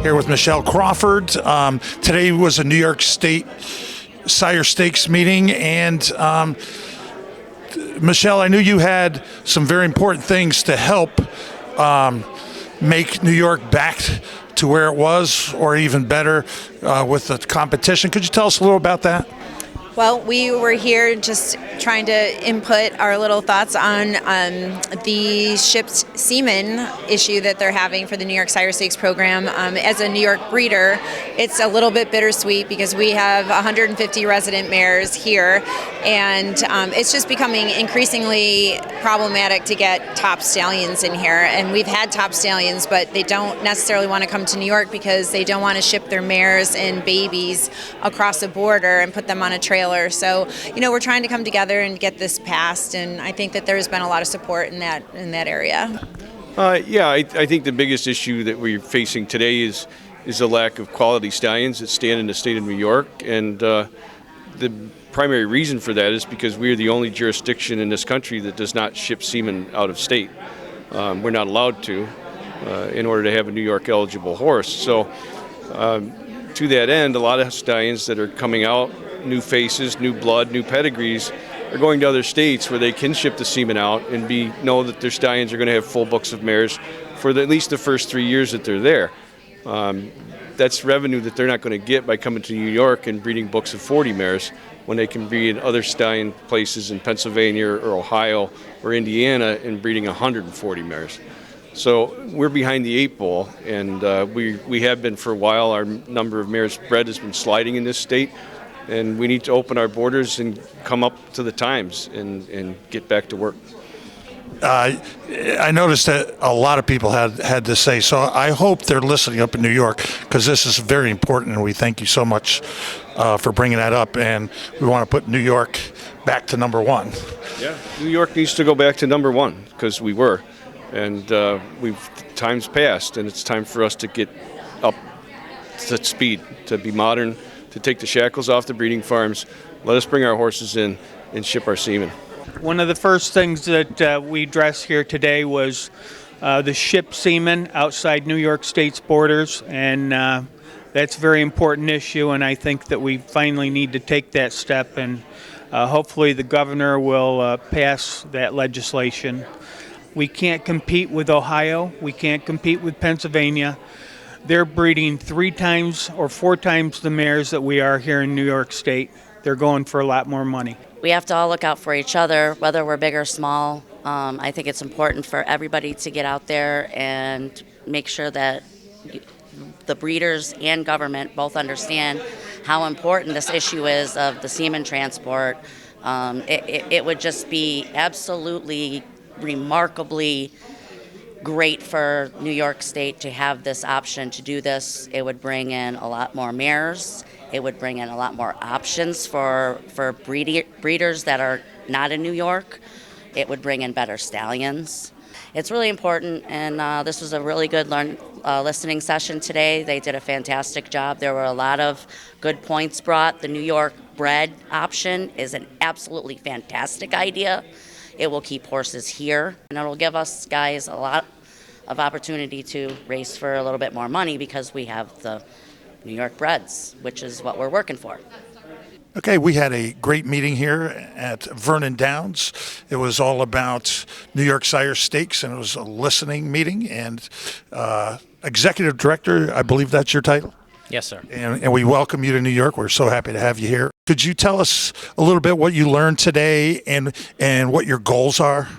here with Michelle Crawford. Today was a New York State Sire Stakes meeting, and Michelle, I knew you had some very important things to help make New York back to where it was, or even better with the competition. Could you tell us a little about that? Well, we were here just trying to input our little thoughts on the shipped semen issue that they're having for the New York Sire Stakes program. As a New York breeder, it's a little bit bittersweet because we have 150 resident mares here, and it's just becoming increasingly problematic to get top stallions in here. And we've had top stallions, but they don't necessarily want to come to New York because they don't want to ship their mares and babies across the border and put them on a trailer. So, we're trying to come together and get this passed, and I think that there's been a lot of support in that area. I think the biggest issue that we're facing today is the lack of quality stallions that stand in the state of New York, and the primary reason for that is because we are the only jurisdiction in this country that does not ship semen out of state. We're not allowed to in order to have a New York eligible horse. So to that end, a lot of stallions that are coming out, new faces, new blood, new pedigrees, are going to other states where they can ship the semen out and know that their stallions are going to have full books of mares for at least the first 3 years that they're there. That's revenue that they're not going to get by coming to New York and breeding books of 40 mares when they can breed in other stallion places in Pennsylvania or Ohio or Indiana and breeding 140 mares. So we're behind the eight ball, and we have been for a while. Our number of mares bred has been sliding in this state, and we need to open our borders and come up to the times and get back to work. I noticed that a lot of people had to say, so I hope they're listening up in New York, because this is very important, and we thank you so much for bringing that up, and we want to put New York back to number one. Yeah, New York needs to go back to number one, because we were, and time's passed, and it's time for us to get up to speed, to be modern, to take the shackles off the breeding farms. Let us bring our horses in and ship our semen. One of the first things that we addressed here today was the shipped semen outside New York State's borders, and that's a very important issue, and I think that we finally need to take that step, and hopefully the governor will pass that legislation. We can't compete with Ohio. We can't compete with Pennsylvania. They're breeding 3 times or 4 times the mares that we are here in New York State. They're going for a lot more money. We have to all look out for each other, whether we're big or small. I think it's important for everybody to get out there and make sure that the breeders and government both understand how important this issue is of the semen transport. It would just be absolutely remarkably great for New York State to have this option to do this. It would bring in a lot more mares. It would bring in a lot more options for breeders that are not in New York. It would bring in better stallions. It's really important, and this was a really good listening session today. They did a fantastic job. There were a lot of good points brought. The New York bred option is an absolutely fantastic idea. It will keep horses here, and it will give us guys a lot of opportunity to race for a little bit more money because we have the New York breds, which is what we're working for. Okay, we had a great meeting here at Vernon Downs. It was all about New York Sire Stakes, and it was a listening meeting. And Executive Director, I believe that's your title? Yes, sir. And we welcome you to New York. We're so happy to have you here. Could you tell us a little bit what you learned today and what your goals are?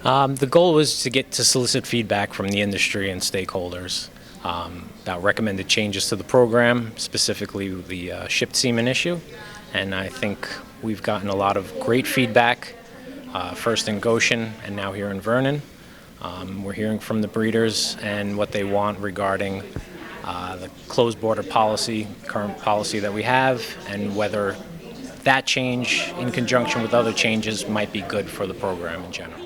The goal was to solicit feedback from the industry and stakeholders about recommended changes to the program, specifically the shipped semen issue. And I think we've gotten a lot of great feedback, first in Goshen and now here in Vernon. We're hearing from the breeders and what they want regarding the closed border policy, current policy that we have, and whether that change in conjunction with other changes might be good for the program in general.